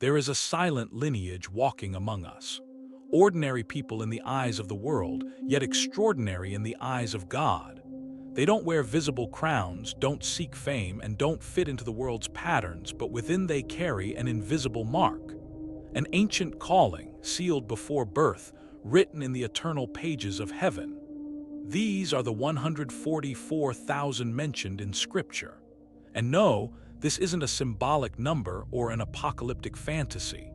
There is a silent lineage walking among us. Ordinary people in the eyes of the world, yet extraordinary in the eyes of God. They don't wear visible crowns, don't seek fame, and don't fit into the world's patterns, but within they carry an invisible mark. An ancient calling, sealed before birth, written in the eternal pages of heaven. These are the 144,000 mentioned in Scripture. And no, this isn't a symbolic number or an apocalyptic fantasy.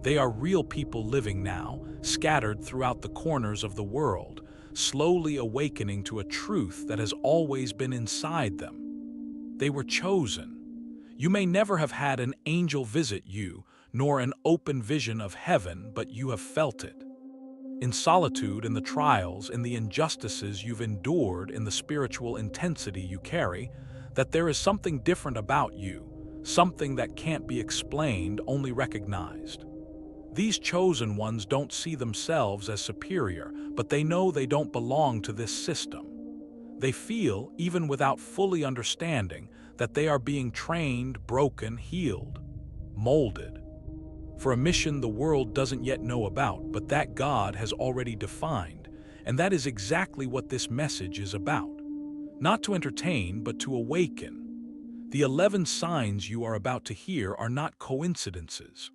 They are real people living now, scattered throughout the corners of the world, slowly awakening to a truth that has always been inside them. They were chosen. You may never have had an angel visit you, nor an open vision of heaven, but you have felt it. In solitude, in the trials, in the injustices you've endured, in the spiritual intensity you carry, that there is something different about you, something that can't be explained, only recognized. These chosen ones don't see themselves as superior, but they know they don't belong to this system. They feel, even without fully understanding, that they are being trained, broken, healed, molded, for a mission the world doesn't yet know about, but that God has already defined, and that is exactly what this message is about. Not to entertain, but to awaken. The 11 signs you are about to hear are not coincidences.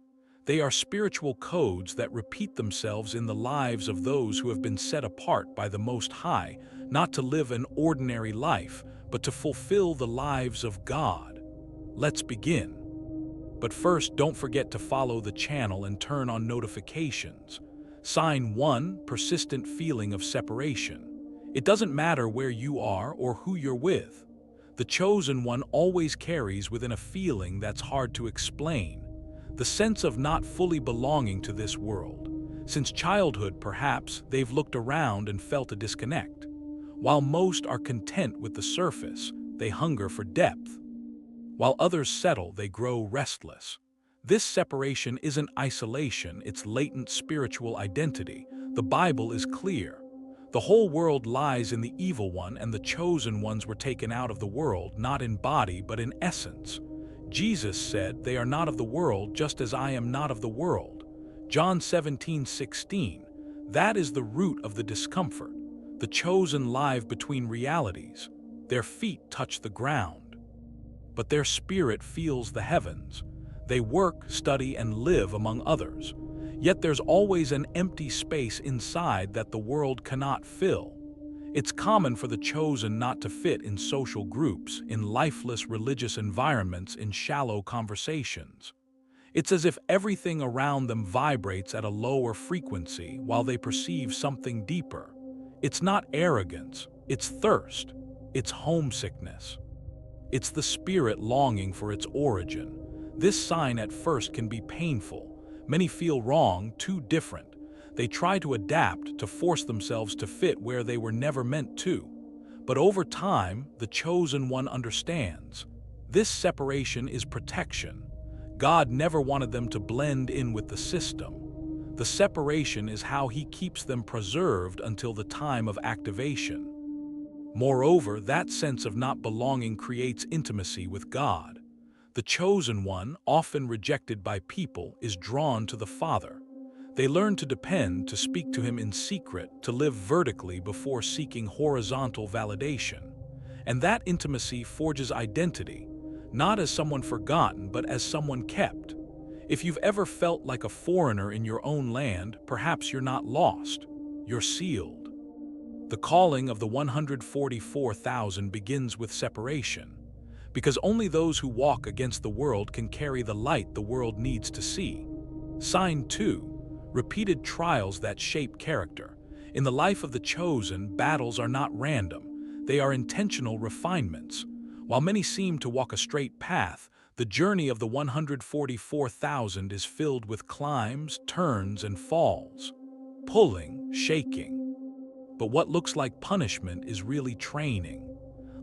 They are spiritual codes that repeat themselves in the lives of those who have been set apart by the Most High, not to live an ordinary life, but to fulfill the lives of God. Let's begin. But first, don't forget to follow the channel and turn on notifications. Sign 1, persistent feeling of separation. It doesn't matter where you are or who you're with. The chosen one always carries within a feeling that's hard to explain. The sense of not fully belonging to this world. Since childhood, perhaps, they've looked around and felt a disconnect. While most are content with the surface, they hunger for depth. While others settle, they grow restless. This separation isn't isolation, it's latent spiritual identity. The Bible is clear. The whole world lies in the evil one, and the chosen ones were taken out of the world, not in body, but in essence. Jesus said, "They are not of the world, just as I am not of the world." John 17:16. That is the root of the discomfort. The chosen live between realities. Their feet touch the ground, but their spirit feels the heavens. They work, study, and live among others. Yet there's always an empty space inside that the world cannot fill. It's common for the chosen not to fit in social groups, in lifeless religious environments, in shallow conversations. It's as if everything around them vibrates at a lower frequency while they perceive something deeper. It's not arrogance, it's thirst, it's homesickness. It's the spirit longing for its origin. This sign at first can be painful. Many feel wrong, too different. They try to adapt, to force themselves to fit where they were never meant to. But over time, the chosen one understands. This separation is protection. God never wanted them to blend in with the system. The separation is how He keeps them preserved until the time of activation. Moreover, that sense of not belonging creates intimacy with God. The chosen one, often rejected by people, is drawn to the Father. They learn to depend, to speak to Him in secret, to live vertically before seeking horizontal validation. And that intimacy forges identity, not as someone forgotten, but as someone kept. If you've ever felt like a foreigner in your own land, perhaps you're not lost, you're sealed. The calling of the 144,000 begins with separation, because only those who walk against the world can carry the light the world needs to see. Sign 2. Repeated trials that shape character. In the life of the chosen, battles are not random. They are intentional refinements. While many seem to walk a straight path, the journey of the 144,000 is filled with climbs, turns, and falls. Pulling, shaking. But what looks like punishment is really training.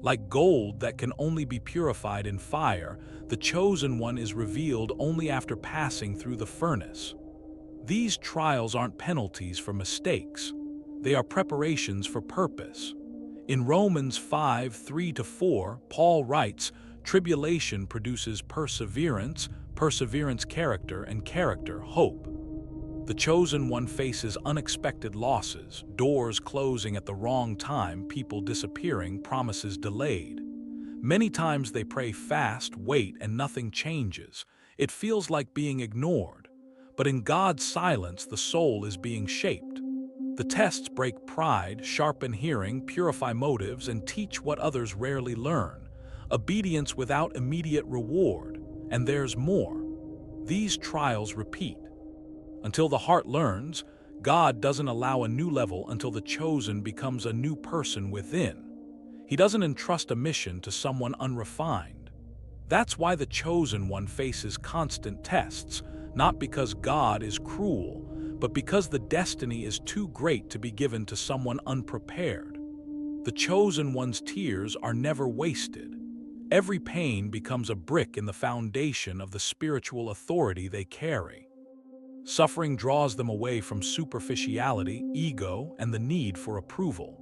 Like gold that can only be purified in fire, the chosen one is revealed only after passing through the furnace. These trials aren't penalties for mistakes. They are preparations for purpose. In Romans 5:3-4, Paul writes, "Tribulation produces perseverance, perseverance, character, and character, hope. The chosen one faces unexpected losses, doors closing at the wrong time, people disappearing, promises delayed. Many times they pray, fast, wait, and nothing changes. It feels like being ignored. But in God's silence, the soul is being shaped. The tests break pride, sharpen hearing, purify motives, and teach what others rarely learn. Obedience without immediate reward. And there's more. These trials repeat. Until the heart learns, God doesn't allow a new level until the chosen becomes a new person within. He doesn't entrust a mission to someone unrefined. That's why the chosen one faces constant tests, not because God is cruel, but because the destiny is too great to be given to someone unprepared. The chosen one's tears are never wasted. Every pain becomes a brick in the foundation of the spiritual authority they carry. Suffering draws them away from superficiality, ego, and the need for approval.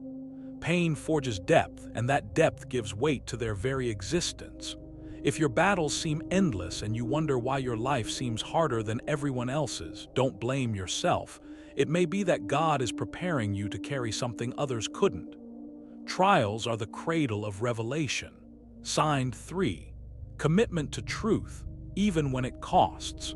Pain forges depth, and that depth gives weight to their very existence. If your battles seem endless and you wonder why your life seems harder than everyone else's, don't blame yourself. It may be that God is preparing you to carry something others couldn't. Trials are the cradle of revelation. Signed 3. Commitment to truth, even when it costs.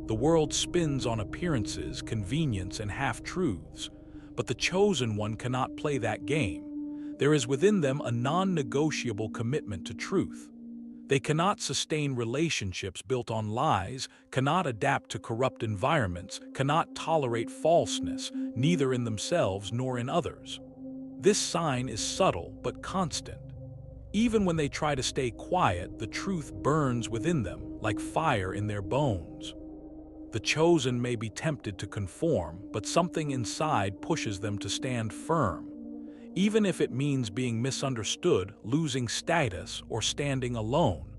The world spins on appearances, convenience, and half-truths, but the chosen one cannot play that game. There is within them a non-negotiable commitment to truth. They cannot sustain relationships built on lies, cannot adapt to corrupt environments, cannot tolerate falseness, neither in themselves nor in others. This sign is subtle but constant. Even when they try to stay quiet, the truth burns within them, like fire in their bones. The chosen may be tempted to conform, but something inside pushes them to stand firm, even if it means being misunderstood, losing status, or standing alone,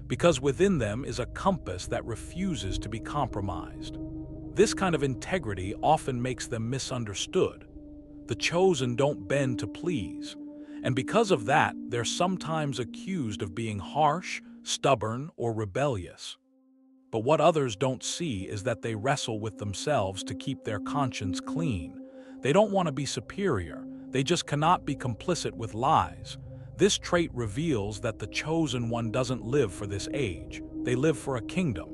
because within them is a compass that refuses to be compromised. This kind of integrity often makes them misunderstood. The chosen don't bend to please, and because of that, they're sometimes accused of being harsh, stubborn, or rebellious. But what others don't see is that they wrestle with themselves to keep their conscience clean. They don't want to be superior, they just cannot be complicit with lies. This trait reveals that the chosen one doesn't live for this age, they live for a kingdom.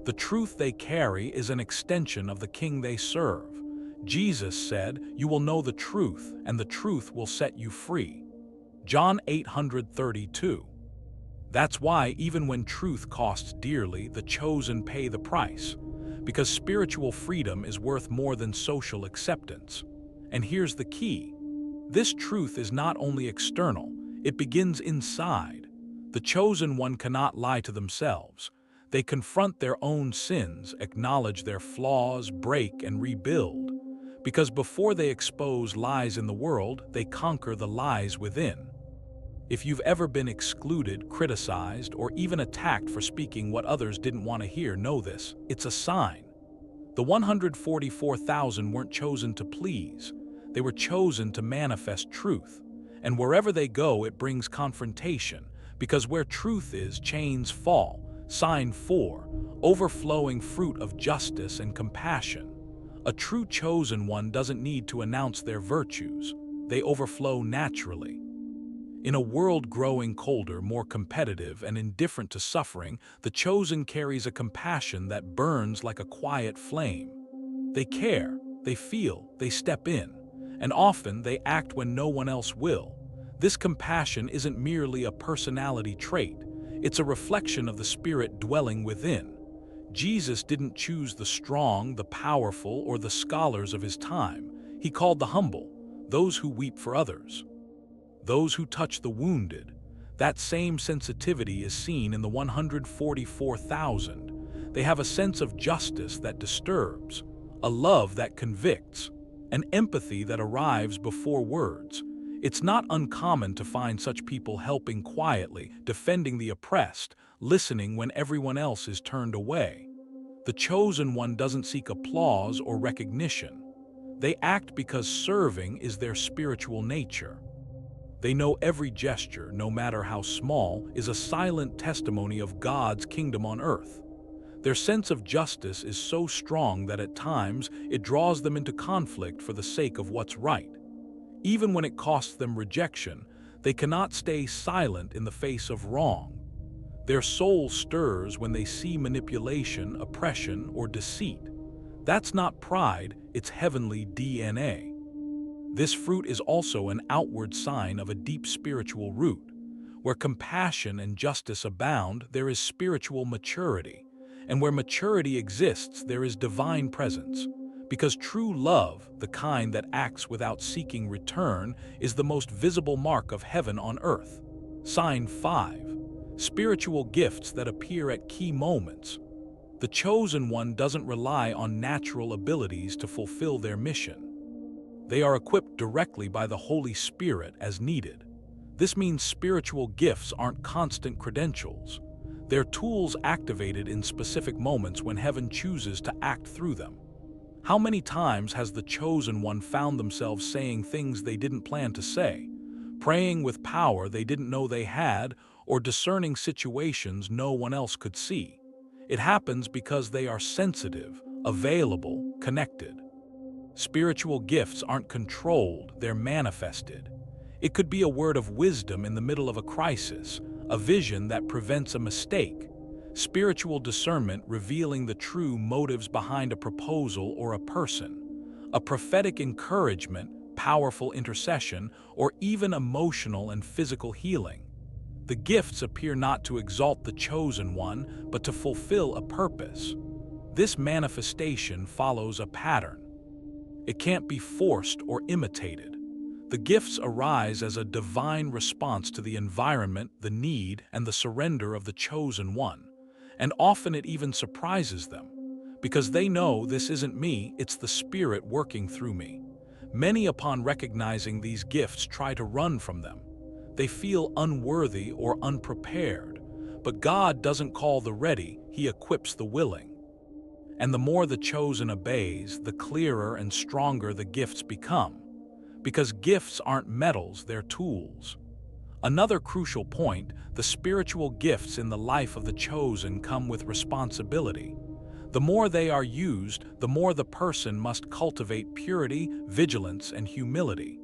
The truth they carry is an extension of the king they serve. Jesus said, "You will know the truth, and the truth will set you free." John 8:32. That's why even when truth costs dearly, the chosen pay the price, because spiritual freedom is worth more than social acceptance. And here's the key. This truth is not only external, it begins inside. The chosen one cannot lie to themselves. They confront their own sins, acknowledge their flaws, break, and rebuild. Because before they expose lies in the world, they conquer the lies within. If you've ever been excluded, criticized, or even attacked for speaking what others didn't want to hear, know this. It's a sign. The 144,000 weren't chosen to please. They were chosen to manifest truth. And wherever they go, it brings confrontation. Because where truth is, chains fall. Sign 4. Overflowing fruit of justice and compassion. A true chosen one doesn't need to announce their virtues. They overflow naturally. In a world growing colder, more competitive, and indifferent to suffering, the chosen carries a compassion that burns like a quiet flame. They care, they feel, they step in, and often they act when no one else will. This compassion isn't merely a personality trait, it's a reflection of the Spirit dwelling within. Jesus didn't choose the strong, the powerful, or the scholars of his time. He called the humble, those who weep for others. Those who touch the wounded. That same sensitivity is seen in the 144,000. They have a sense of justice that disturbs, a love that convicts, an empathy that arrives before words. It's not uncommon to find such people helping quietly, defending the oppressed, listening when everyone else is turned away. The chosen one doesn't seek applause or recognition. They act because serving is their spiritual nature. They know every gesture, no matter how small, is a silent testimony of God's kingdom on earth. Their sense of justice is so strong that at times it draws them into conflict for the sake of what's right. Even when it costs them rejection, they cannot stay silent in the face of wrong. Their soul stirs when they see manipulation, oppression, or deceit. That's not pride, it's heavenly DNA. This fruit is also an outward sign of a deep spiritual root. Where compassion and justice abound, there is spiritual maturity. And where maturity exists, there is divine presence. Because true love, the kind that acts without seeking return, is the most visible mark of heaven on earth. Sign 5. Spiritual gifts that appear at key moments. The chosen one doesn't rely on natural abilities to fulfill their mission. They are equipped directly by the Holy Spirit as needed. This means spiritual gifts aren't constant credentials. They're tools activated in specific moments when heaven chooses to act through them. How many times has the chosen one found themselves saying things they didn't plan to say, praying with power they didn't know they had, or discerning situations no one else could see? It happens because they are sensitive, available, connected. Spiritual gifts aren't controlled, they're manifested. It could be a word of wisdom in the middle of a crisis, a vision that prevents a mistake, spiritual discernment revealing the true motives behind a proposal or a person, a prophetic encouragement, powerful intercession, or even emotional and physical healing. The gifts appear not to exalt the chosen one, but to fulfill a purpose. This manifestation follows a pattern. It can't be forced or imitated. The gifts arise as a divine response to the environment, the need, and the surrender of the chosen one. And often it even surprises them, because they know this isn't me, it's the Spirit working through me. Many, upon recognizing these gifts, try to run from them. They feel unworthy or unprepared. But God doesn't call the ready, He equips the willing. And the more the chosen obeys, the clearer and stronger the gifts become. Because gifts aren't medals, they're tools. Another crucial point, the spiritual gifts in the life of the chosen come with responsibility. The more they are used, the more the person must cultivate purity, vigilance, and humility.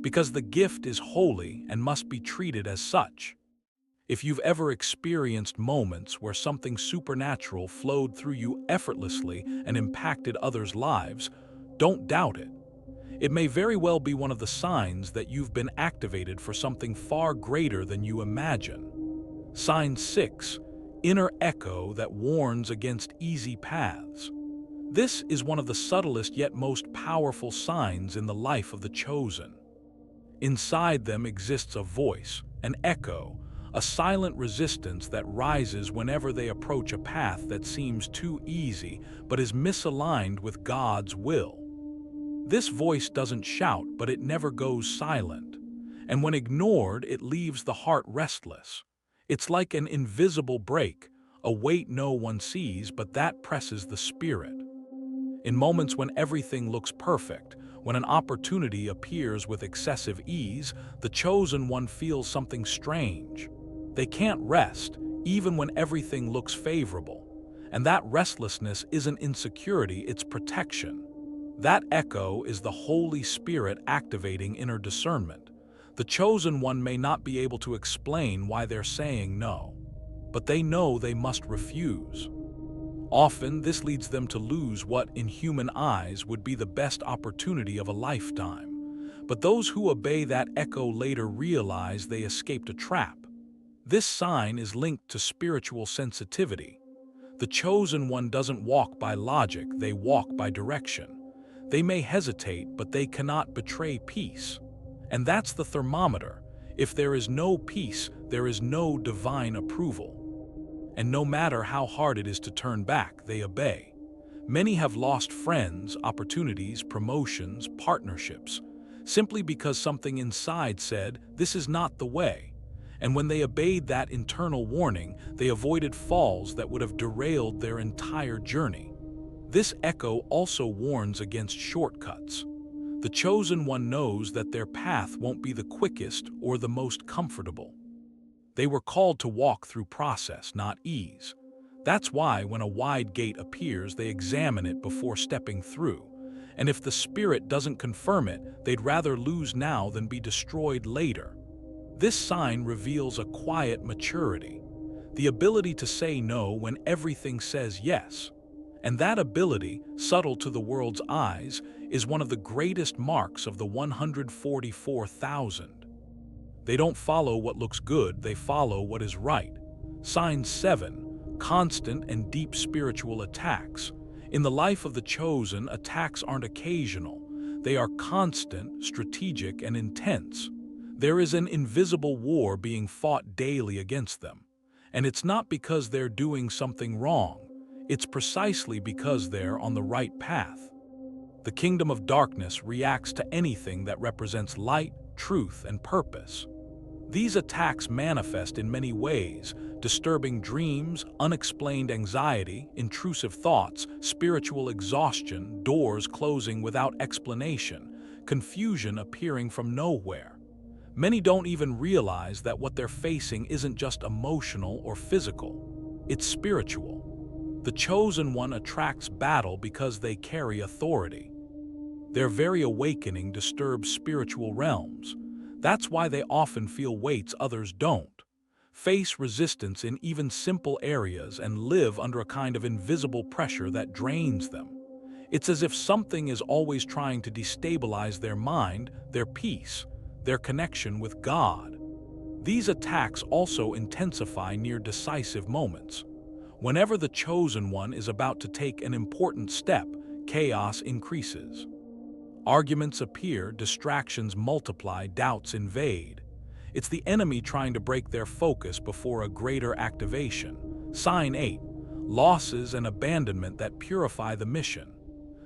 Because the gift is holy and must be treated as such. If you've ever experienced moments where something supernatural flowed through you effortlessly and impacted others' lives, don't doubt it. It may very well be one of the signs that you've been activated for something far greater than you imagine. Sign 6, inner echo that warns against easy paths. This is one of the subtlest yet most powerful signs in the life of the chosen. Inside them exists a voice, an echo, a silent resistance that rises whenever they approach a path that seems too easy but is misaligned with God's will. This voice doesn't shout, but it never goes silent. And when ignored, it leaves the heart restless. It's like an invisible brake, a weight no one sees, but that presses the spirit. In moments when everything looks perfect, when an opportunity appears with excessive ease, the chosen one feels something strange. They can't rest, even when everything looks favorable. And that restlessness isn't insecurity, it's protection. That echo is the Holy Spirit activating inner discernment. The chosen one may not be able to explain why they're saying no, but they know they must refuse. Often, this leads them to lose what, in human eyes, would be the best opportunity of a lifetime. But those who obey that echo later realize they escaped a trap. This sign is linked to spiritual sensitivity. The chosen one doesn't walk by logic, they walk by direction. They may hesitate, but they cannot betray peace. And that's the thermometer. If there is no peace, there is no divine approval. And no matter how hard it is to turn back, they obey. Many have lost friends, opportunities, promotions, partnerships, simply because something inside said, "This is not the way." And when they obeyed that internal warning, they avoided falls that would have derailed their entire journey. This echo also warns against shortcuts. The chosen one knows that their path won't be the quickest or the most comfortable. They were called to walk through process, not ease. That's why when a wide gate appears, they examine it before stepping through. And if the Spirit doesn't confirm it, they'd rather lose now than be destroyed later. This sign reveals a quiet maturity, the ability to say no when everything says yes. And that ability, subtle to the world's eyes, is one of the greatest marks of the 144,000. They don't follow what looks good, they follow what is right. Sign 7, constant and deep spiritual attacks. In the life of the chosen, attacks aren't occasional. They are constant, strategic, and intense. There is an invisible war being fought daily against them. And it's not because they're doing something wrong. It's precisely because they're on the right path. The kingdom of darkness reacts to anything that represents light, truth, and purpose. These attacks manifest in many ways: disturbing dreams, unexplained anxiety, intrusive thoughts, spiritual exhaustion, doors closing without explanation, confusion appearing from nowhere. Many don't even realize that what they're facing isn't just emotional or physical, it's spiritual. The chosen one attracts battle because they carry authority. Their very awakening disturbs spiritual realms. That's why they often feel weights others don't, face resistance in even simple areas, and live under a kind of invisible pressure that drains them. It's as if something is always trying to destabilize their mind, their peace, their connection with God. These attacks also intensify near decisive moments. Whenever the chosen one is about to take an important step, chaos increases. Arguments appear, distractions multiply, doubts invade. It's the enemy trying to break their focus before a greater activation. Sign 8, losses and abandonment that purify the mission.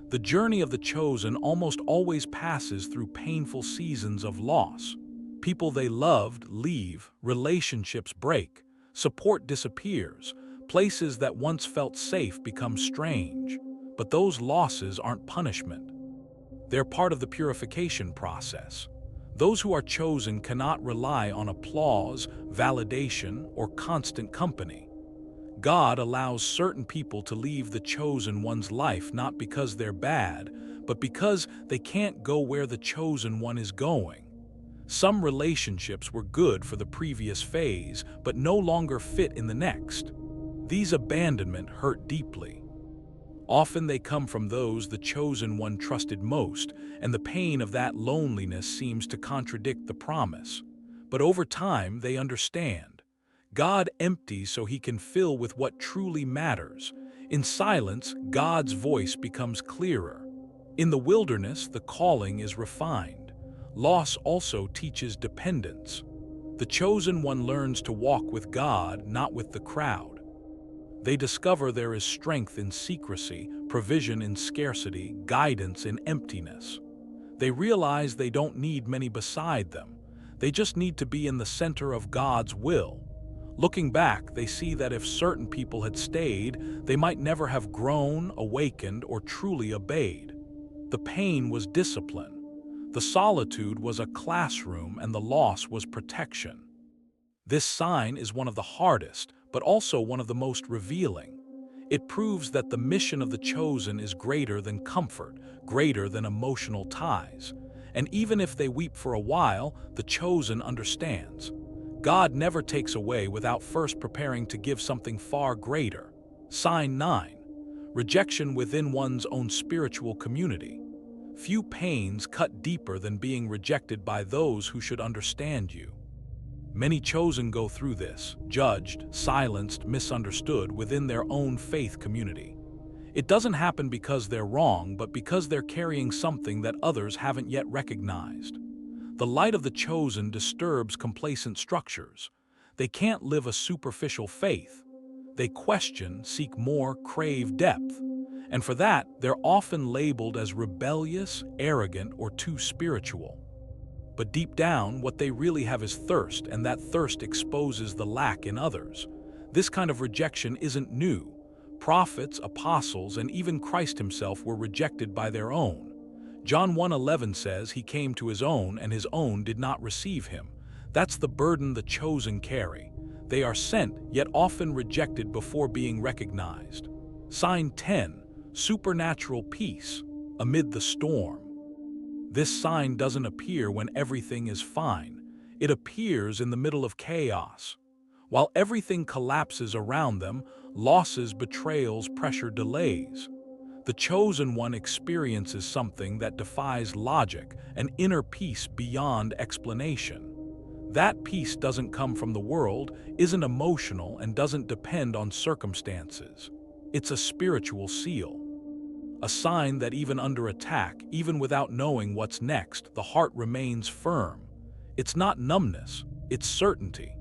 The journey of the chosen almost always passes through painful seasons of loss. People they loved leave, relationships break, support disappears, places that once felt safe become strange. But those losses aren't punishment. They're part of the purification process. Those who are chosen cannot rely on applause, validation, or constant company. God allows certain people to leave the chosen one's life not because they're bad, but because they can't go where the chosen one is going. Some relationships were good for the previous phase, but no longer fit in the next. These abandonments hurt deeply. Often they come from those the chosen one trusted most, and the pain of that loneliness seems to contradict the promise. But over time, they understand. God empties so he can fill with what truly matters. In silence, God's voice becomes clearer. In the wilderness, the calling is refined. Loss also teaches dependence. The chosen one learns to walk with God, not with the crowd. They discover there is strength in secrecy, provision in scarcity, guidance in emptiness. They realize they don't need many beside them. They just need to be in the center of God's will. Looking back, they see that if certain people had stayed, they might never have grown, awakened, or truly obeyed. The pain was discipline. The solitude was a classroom, and the loss was protection. This sign is one of the hardest, but also one of the most revealing. It proves that the mission of the chosen is greater than comfort, greater than emotional ties. And even if they weep for a while, the chosen understands. God never takes away without first preparing to give something far greater. Sign 9. Rejection within one's own spiritual community. Few pains cut deeper than being rejected by those who should understand you. Many chosen go through this, judged, silenced, misunderstood within their own faith community. It doesn't happen because they're wrong, but because they're carrying something that others haven't yet recognized. The light of the chosen disturbs complacent structures. They can't live a superficial faith. They question, seek more, crave depth. And for that, they're often labeled as rebellious, arrogant, or too spiritual. But deep down, what they really have is thirst, and that thirst exposes the lack in others. This kind of rejection isn't new. Prophets, apostles, and even Christ himself were rejected by their own. John 1:11 says he came to his own, and his own did not receive him. That's the burden the chosen carry. They are sent, yet often rejected before being recognized. Sign 10, supernatural peace amid the storm. This sign doesn't appear when everything is fine. It appears in the middle of chaos. While everything collapses around them, losses, betrayals, pressure, delays, the chosen one experiences something that defies logic, an inner peace beyond explanation. That peace doesn't come from the world, isn't emotional, and doesn't depend on circumstances. It's a spiritual seal. A sign that even under attack, even without knowing what's next, the heart remains firm. It's not numbness, it's certainty.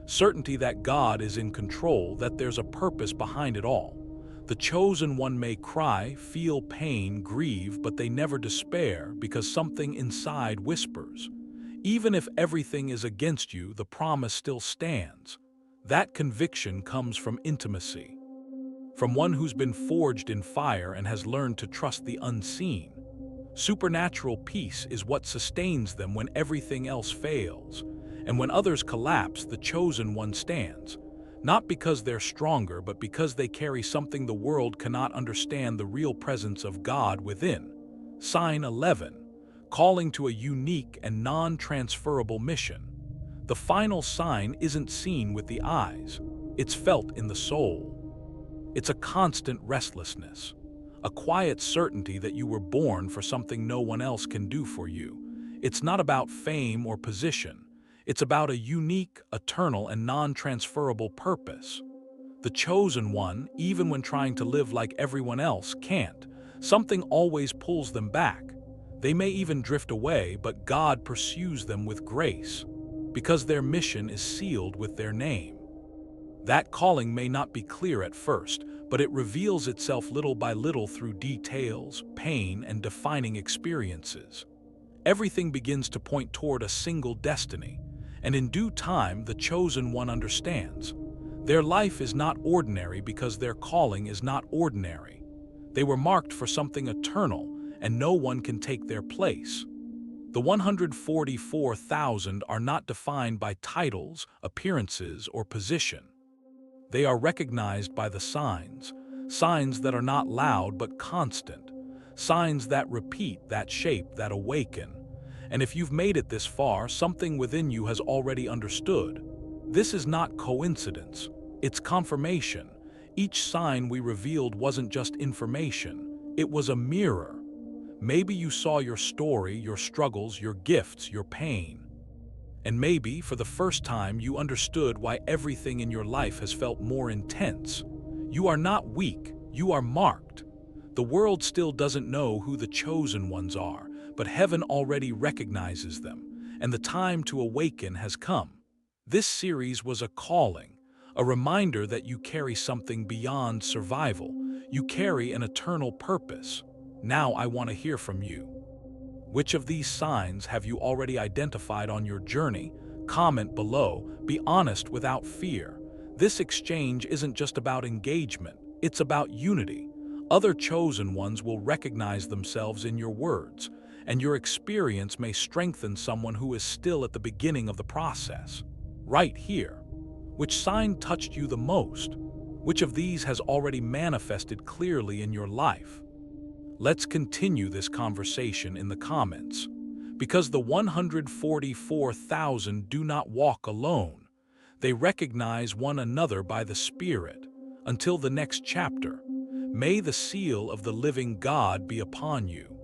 Certainty that God is in control, that there's a purpose behind it all. The chosen one may cry, feel pain, grieve, but they never despair because something inside whispers. Even if everything is against you, the promise still stands. That conviction comes from intimacy, from one who's been forged in fire and has learned to trust the unseen. Supernatural peace is what sustains them when everything else fails. And when others collapse, the chosen one stands. Not because they're stronger, but because they carry something the world cannot understand: the real presence of God within. Sign 11, calling to a unique and non-transferable mission. The final sign isn't seen with the eyes, it's felt in the soul. It's a constant restlessness, a quiet certainty that you were born for something no one else can do for you. It's not about fame or position. It's about a unique, eternal, and non-transferable purpose. The chosen one, even when trying to live like everyone else, can't. Something always pulls them back. They may even drift away, but God pursues them with grace, because their mission is sealed with their name. That calling may not be clear at first, but it reveals itself little by little through details, pain, and defining experiences. Everything begins to point toward a single destiny, and in due time, the chosen one understands. Their life is not ordinary because their calling is not ordinary. They were marked for something eternal, and no one can take their place. The 144,000 are not defined by titles, appearances, or position. They are recognized by the signs, signs that are not loud but constant, signs that repeat, that shape, that awaken. And if you've made it this far, something within you has already understood. This is not coincidence, it's confirmation. Each sign we revealed wasn't just information, it was a mirror. Maybe you saw your story, your struggles, your gifts, your pain. And maybe, for the first time, you understood why everything in your life has felt more intense. You are not weak, you are marked. The world still doesn't know who the chosen ones are, but heaven already recognizes them, and the time to awaken has come. This series was a calling, a reminder that you carry something beyond survival. You carry an eternal purpose. Now I want to hear from you. Which of these signs have you already identified on your journey? Comment below. Be honest without fear. This exchange isn't just about engagement, it's about unity. Other chosen ones will recognize themselves in your words, and your experience may strengthen someone who is still at the beginning of the process. Right here. Which sign touched you the most? Which of these has already manifested clearly in your life? Let's continue this conversation in the comments, because the 144,000 do not walk alone. They recognize one another by the Spirit. Until the next chapter, may the seal of the living God be upon you.